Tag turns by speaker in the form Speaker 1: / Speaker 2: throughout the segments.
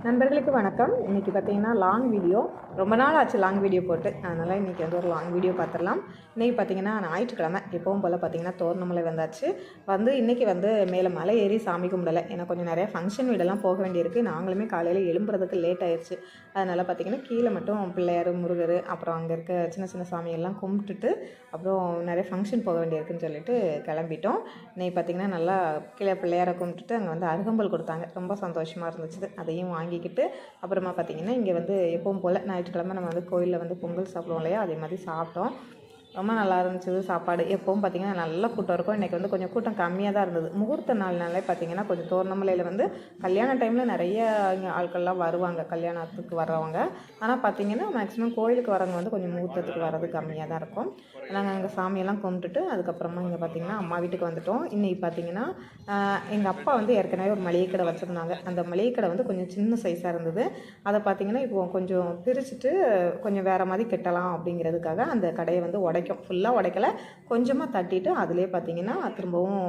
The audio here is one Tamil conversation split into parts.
Speaker 1: நண்பர்களுக்கு வணக்கம். இன்றைக்கி பார்த்தீங்கன்னா லாங் வீடியோ, ரொம்ப நாள் ஆச்சு லாங் வீடியோ போட்டு. அதனால் இன்றைக்கி வந்து ஒரு லாங் வீடியோ பார்த்துடலாம். இன்றைக்கி பார்த்திங்கன்னா ஞாயிற்றுக்கிழமை எப்பவும் போல் பார்த்திங்கன்னா தோரணமலை வந்தாச்சு. இன்றைக்கி மேலே மலை ஏறி சாமி கும்பிடலை. ஏன்னா கொஞ்சம் நிறையா ஃபங்க்ஷன் வீடெல்லாம் போக வேண்டியிருக்கு. நாங்களுமே காலையில் எழும்புறதுக்கு லேட் ஆயிடுச்சு. அதனால் பார்த்திங்கன்னா கீழே மட்டும் பிள்ளையார், முருகர், அப்புறம் அங்கே இருக்க சின்ன சின்ன சாமியெல்லாம் கும்பிட்டுட்டு அப்புறம் நிறைய ஃபங்க்ஷன் போக வேண்டியிருக்குன்னு சொல்லிட்டு கிளம்பிட்டோம். இன்றைக்கி பார்த்திங்கன்னா நல்லா கீழே பிள்ளையாரை கும்பிட்டுட்டு அங்கே அருகம்பல் கொடுத்தாங்க. ரொம்ப சந்தோஷமாக இருந்துச்சு. அதையும் வாங்கிக்கிட்டு அப்புறமா பார்த்திங்கன்னா இங்கே எப்பவும் போல் ஞாயிற்றுக்கிழமை நம்ம கோயிலில் பொங்கல் சாப்பிடுவோம் இல்லையா, அதே மாதிரி சாப்பிட்டோம். ரொம்ப நல்லா இருந்துச்சு சாப்பாடு. எப்பவும் பார்த்திங்கன்னா நல்ல கூட்டம் இருக்கும். இன்றைக்கி கொஞ்சம் கூட்டம் கம்மியாக தான் இருந்தது. முகூர்த்த நாள்னாலே பார்த்திங்கன்னா கொஞ்சம் தோரணமலையில் கல்யாண டைமில் நிறைய இங்கே ஆட்கள்லாம் வருவாங்க, கல்யாணத்துக்கு வர்றவங்க. ஆனால் பார்த்திங்கன்னா மேக்ஸிமம் கோயிலுக்கு வரவங்க கொஞ்சம் முகூர்த்தத்துக்கு வர்றது கம்மியாக தான் இருக்கும். நாங்கள் அங்கே சாமியெல்லாம் கும்பிட்டுட்டு அதுக்கப்புறமா இங்கே பார்த்திங்கன்னா அம்மா வீட்டுக்கு வந்துவிட்டோம். இன்றைக்கி பார்த்திங்கன்னா எங்கள் அப்பா ஏற்கனவே ஒரு மளிகை கடை வச்சுருந்தாங்க. அந்த மளிகை கடை கொஞ்சம் சின்ன சைஸாக இருந்தது. அதை பார்த்திங்கன்னா இப்போ கொஞ்சம் பிரிச்சுட்டு கொஞ்சம் வேறு மாதிரி கட்டலாம் அப்படிங்கிறதுக்காக அந்த கடையை ஃபுல்லாக உடைக்கலை, கொஞ்சமாக தட்டிட்டு அதிலே பார்த்திங்கன்னா திரும்பவும்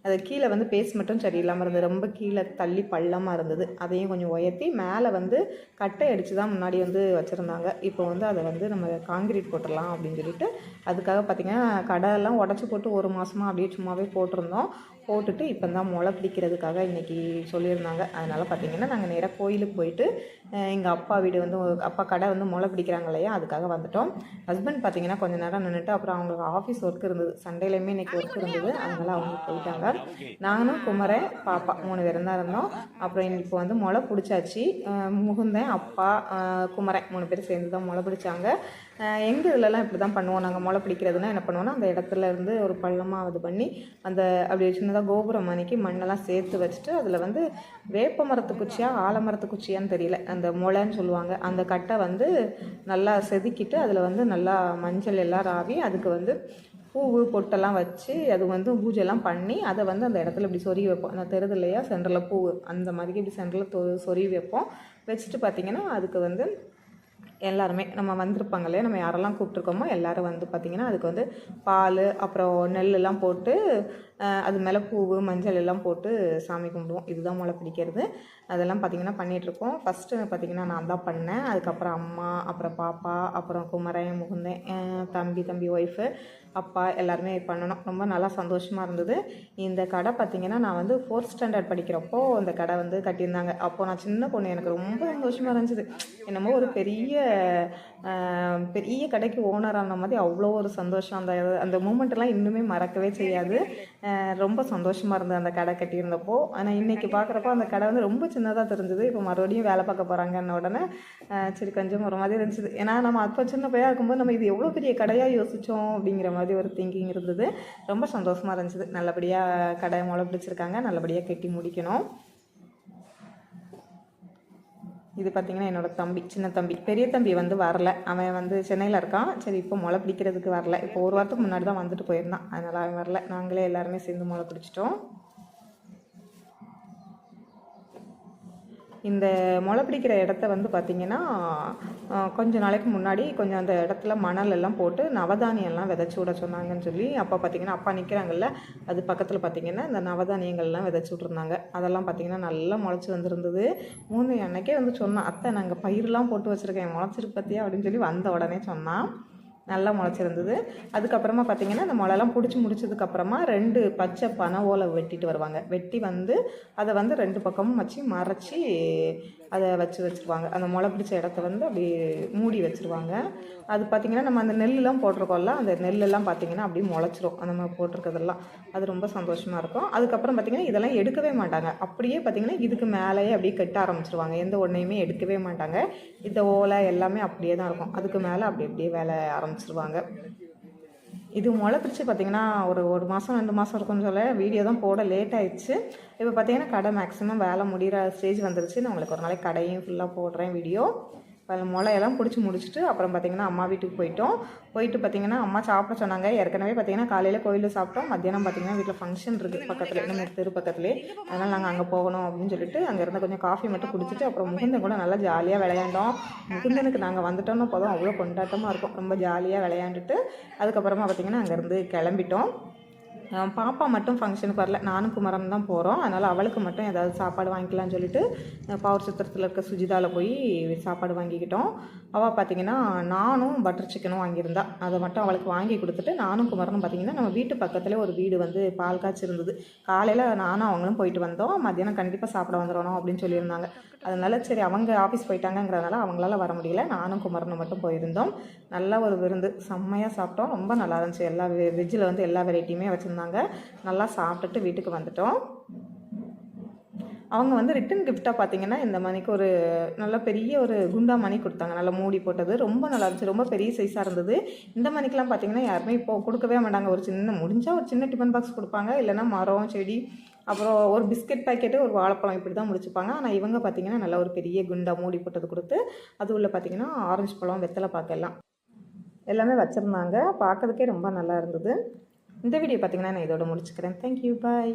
Speaker 1: அது கீழே பேஸ் மட்டும் சரியில்லாமல் இருந்தது. ரொம்ப கீழே தள்ளி பள்ளமாக இருந்தது. அதையும் கொஞ்சம் உயர்த்தி மேலே கட்டை அடித்து தான் முன்னாடி வச்சுருந்தாங்க. இப்போ அதை நம்ம காங்கிரீட் போட்டுடலாம் அப்படின்னு சொல்லிட்டு அதுக்காக பார்த்திங்கன்னா கடையெல்லாம் உடச்சி போட்டு ஒரு மாதமாக அப்படியே சும்மாவே போட்டுட்டு இப்போ தான் முளை பிடிக்கிறதுக்காக இன்றைக்கி சொல்லியிருந்தாங்க. அதனால் பார்த்திங்கன்னா நாங்கள் நேராக கோயிலுக்கு போயிட்டு எங்கள் அப்பா வீடு அப்பா கடை முளை பிடிக்கிறாங்க இல்லையா, அதுக்காக வந்துவிட்டோம். ஹஸ்பண்ட் பார்த்திங்கன்னா கொஞ்சம் நேரம் நின்றுட்டு அப்புறம் அவங்களுக்கு ஆஃபீஸ் ஒர்க் இருந்தது. சண்டேலையுமே இன்றைக்கி ஒர்க் இருந்தது. அதனால் அவங்க போயிட்டாங்க. நானும் குமரன், பாப்பா 3 பேரும் தான் இருந்தோம். அப்புறம் இப்போ முளை பிடிச்சாச்சு. முகுந்தன், அப்பா, குமரன் 3 பேர் சேர்ந்து தான் முளை பிடிச்சாங்க. எங்கள் இதிலலாம் இப்படி தான் பண்ணுவோம். நாங்கள் முளை பிடிக்கிறதுனா என்ன பண்ணுவோன்னா, அந்த இடத்துல இருந்து ஒரு பள்ளமாக இது பண்ணி அப்படி சின்னதாக கோபுரம் மணிக்கு மண்ணெல்லாம் சேர்த்து வச்சுட்டு அதில் வேப்ப மரத்து குச்சியா ஆலமரத்து குச்சியான்னு தெரியல, அந்த முளைன்னு சொல்லுவாங்க, அந்த கட்டை நல்லா செதுக்கிட்டு அதில் நல்லா மஞ்சள் எல்லாம் ராவி அதுக்கு பூவு பொட்டெல்லாம் வச்சு அது பூஜைலாம் பண்ணி அதை அந்த இடத்துல இப்படி சொருகி வைப்போம். அந்த தெருது இல்லையா சென்டரில் பூவு அந்த மாதிரி இப்படி சென்டரில் சொருகி வைப்போம். வச்சுட்டு பார்த்திங்கன்னா அதுக்கு எல்லாருமே நம்ம வந்திருப்பாங்க இல்லையா, நம்ம யாரெல்லாம் கூப்பிட்ருக்கோமோ எல்லோரும் பார்த்திங்கன்னா அதுக்கு பால் அப்புறம் நெல்லெல்லாம் போட்டு அது மேலே பூவு மஞ்சள் எல்லாம் போட்டு சாமி கும்பிடுவோம். இதுதான் முளை பிடிக்கிறது. அதெல்லாம் பார்த்திங்கன்னா பண்ணிகிட்ருக்கோம். ஃபஸ்ட்டு பார்த்திங்கன்னா நான் தான் பண்ணேன். அதுக்கப்புறம் அம்மா, அப்புறம் பாப்பா, அப்புறம் குமரன், முகுந்தன், தம்பி ஒய்ஃபு, அப்பா எல்லாருமே பண்ணணும். ரொம்ப நல்லா சந்தோஷமாக இருந்தது. இந்த கடை பார்த்திங்கன்னா நான் 4th ஸ்டாண்டர்ட் படிக்கிறப்போ அந்த கடை கட்டியிருந்தாங்க. அப்போது நான் சின்ன பொண்ணு, எனக்கு ரொம்ப சந்தோஷமாக இருந்துச்சு. என்னமோ ஒரு பெரிய கடைக்கு ஓனர் ஆன மாதிரி அவ்வளோ ஒரு சந்தோஷம். அந்த மூமெண்ட்டெல்லாம் இன்னுமே மறக்கவே செய்யாது. ரொம்ப சந்தோஷமாக இருந்தது அந்த கடை கட்டியிருந்தப்போ. ஆனால் இன்றைக்கி பார்க்குறப்போ அந்த கடை ரொம்ப சின்னதாக தெரிஞ்சுது. இப்போ மறுபடியும் வேலை பார்க்க போகிறாங்கன்ன உடனே சரி கொஞ்சம் ஒரு மாதிரி இருந்துச்சு. ஏன்னா நம்ம அப்போ சின்ன பையாக இருக்கும்போது நம்ம இது எவ்வளோ பெரிய கடையாக யோசித்தோம் அப்படிங்கிற மாதிரி ஒரு திங்கிங் இருந்தது. ரொம்ப சந்தோஷமாக இருந்துச்சு. நல்லபடியாக கடை முளை பிடிச்சிருக்காங்க, நல்லபடியாக கட்டி முடிக்கணும். இது பார்த்திங்கன்னா என்னோடய தம்பி, சின்ன தம்பி. பெரிய தம்பி வரல, அவன் சென்னையில் இருக்கான். சரி இப்போ முளை பிடிக்கிறதுக்கு வரல. இப்போ ஒரு வாரத்துக்கு முன்னாடி தான் வந்துட்டு போயிருந்தான். அதனால் அவன் வரல. நாங்களே எல்லாருமே சேர்ந்து முளை பிடிச்சிட்டோம். இந்த முளை பிடிக்கிற இடத்த பார்த்திங்கன்னா கொஞ்சம் நாளைக்கு முன்னாடி கொஞ்சம் அந்த இடத்துல மணல் எல்லாம் போட்டு நவதானியம்லாம் விதைச்சி விட சொன்னாங்கன்னு சொல்லி அப்போ பார்த்திங்கன்னா அப்பா நிற்கிறாங்கல்ல, அது பக்கத்தில் பார்த்திங்கன்னா இந்த நவதானியங்கள்லாம் விதைச்சி விட்ருந்தாங்க. அதெல்லாம் பார்த்திங்கன்னா நல்லா முளைச்சி வந்துருந்தது. அன்னைக்கே சொன்னான், அத்தை நாங்கள் பயிரெலாம் போட்டு வச்சுருக்கேன், முளைச்சிருக்கு பார்த்தியா அப்படின்னு சொல்லி வந்த உடனே சொன்னான். நல்லா முளைச்சிருந்தது. அதுக்கப்புறமா பார்த்திங்கன்னா அந்த முளைலாம் பிடிச்சி முடிச்சதுக்கப்புறமா 2 பச்சை பனை ஓலை வெட்டிட்டு வருவாங்க. வெட்டி அதை 2 பக்கமும் வச்சு மறைச்சி அதை வச்சுருவாங்க. அந்த முளை பிடிச்ச இடத்த அப்படி மூடி வச்சுருவாங்க. அது பார்த்திங்கன்னா நம்ம அந்த நெல்லெலாம் போட்டிருக்கோம்ல, அந்த நெல்லெல்லாம் பார்த்திங்கன்னா அப்படியே முளைச்சிரும். அந்த மாதிரி போட்டிருக்கிறதெல்லாம் அது ரொம்ப சந்தோஷமாக இருக்கும். அதுக்கப்புறம் பார்த்திங்கன்னா இதெல்லாம் எடுக்கவே மாட்டாங்க. அப்படியே பார்த்திங்கன்னா இதுக்கு மேலேயே அப்படியே கட்ட ஆரம்பிச்சிருவாங்க. எந்த ஒன்றையுமே எடுக்கவே மாட்டாங்க. இந்த ஓலை எல்லாமே அப்படியே தான் இருக்கும். அதுக்கு மேலே அப்படியே வேலை ஆரம்பிச்சிருவாங்க. இது முளை பிடிச்சி பார்த்திங்கன்னா ஒரு மாதம் 2 மாதம் இருக்கும்னு சொல்ல வீடியோ தான் போட லேட் ஆகிடுச்சு. இப்போ பார்த்திங்கன்னா கடை மேக்ஸிமம் வேலை முடிகிற ஸ்டேஜ் வந்துருச்சு. நான் உங்களுக்கு ஒரு நாளைக்கு கடையும் ஃபுல்லாக போடுறேன் வீடியோ. முளையெல்லாம் பிடிச்சி முடிச்சுட்டு அப்புறம் பார்த்திங்கன்னா அம்மா வீட்டுக்கு போயிட்டு பார்த்திங்கன்னா அம்மா சாப்பிட சொன்னாங்க. ஏற்கனவே பார்த்திங்கன்னா காலையில் கோயிலில் சாப்பிட்டோம். மத்தியானம் பார்த்திங்கன்னா வீட்டில் ஃபங்க்ஷன் இருக்குது பக்கத்தில், நம்ம தெரு பக்கத்துலேயே. அதனால் நாங்கள் அங்கே போகணும் அப்படின்னு சொல்லிட்டு அங்கேருந்து கொஞ்சம் காஃபி மட்டும் குடிச்சிட்டு அப்புறம் முகுந்தன் கூட நல்லா ஜாலியாக விளையாண்டோம். முகுந்தனுக்கு நாங்கள் வந்துட்டோம்னா போதும் அவ்வளோ கொண்டாட்டமாக இருக்கும். ரொம்ப ஜாலியாக விளையாண்டுட்டு அதுக்கப்புறமா பார்த்திங்கன்னா அங்கேருந்து கிளம்பிட்டோம். பாப்பா மட்டும் ஃபங்க்ஷனுக்கு வரல, நானும் குமரன் தான் போகிறோம். அதனால் அவளுக்கு மட்டும் ஏதாவது சாப்பாடு வாங்கிக்கலாம்னு சொல்லிட்டு பவர் சித்திரத்தில் இருக்க சுஜிதாவில் போய் சாப்பாடு வாங்கிக்கிட்டோம். அவள் பார்த்திங்கன்னா நானும் பட்டர் சிக்கனும் வாங்கியிருந்தா. அதை மட்டும் அவளுக்கு வாங்கி கொடுத்துட்டு நானும் குமரனும் பார்த்திங்கன்னா நம்ம வீட்டு பக்கத்தில் ஒரு வீடு வந்து பால் காய்ச்சி இருந்தது. காலையில் நானும் அவங்களும் போயிட்டு வந்தோம். மத்தியானம் கண்டிப்பாக சாப்பிட வந்துடணும் அப்படின்னு சொல்லியிருந்தாங்க. அதனால் சரி அவங்க ஆஃபீஸ் போயிட்டாங்கங்கிறதுனால அவங்களால வர முடியல. நானும் குமரனும் மட்டும் போயிருந்தோம். நல்ல ஒரு விருந்து, செம்மையாக சாப்பிட்டோம். ரொம்ப நல்லா இருந்துச்சு. எல்லா வெஜ்ஜில் வந்து எல்லா வெரைட்டியுமே வச்சுருந்தாங்க. நல்லா சாப்பிட்டுட்டு வீட்டுக்கு வந்துட்டோம். அவங்க வந்து ரிட்டன் கிஃப்டாக பார்த்திங்கன்னா இந்த மணிக்கு ஒரு நல்ல பெரிய ஒரு குண்டா மணி கொடுத்தாங்க. நல்லா மூடி போட்டது, ரொம்ப நல்லா இருந்துச்சு. ரொம்ப பெரிய சைஸாக இருந்தது. இந்த மணிக்கெலாம் பார்த்திங்கன்னா யாருமே இப்போது கொடுக்கவே மாட்டாங்க. ஒரு சின்ன முடிஞ்சால் ஒரு சின்ன டிஃபன் பாக்ஸ் கொடுப்பாங்க, இல்லைனா மரம் செடி அப்புறம் ஒரு பிஸ்கெட் பாக்கெட்டு ஒரு வாழைப்பழம் இப்படி தான் முடிச்சுப்பாங்க. ஆனால் இவங்க பார்த்திங்கன்னா நல்லா ஒரு பெரிய குண்டா மூடி போட்டது கொடுத்து அது உள்ள பார்த்திங்கன்னா ஆரஞ்சு பழம், வெத்தலை பாக்கெல்லாம் எல்லாமே வச்சுருந்தாங்க. பார்க்கறதுக்கே ரொம்ப நல்லா இருந்தது. இந்த வீடியோ பார்த்திங்கன்னா நான் இதோட முடிச்சுக்கிறேன். தேங்க்யூ, பாய்.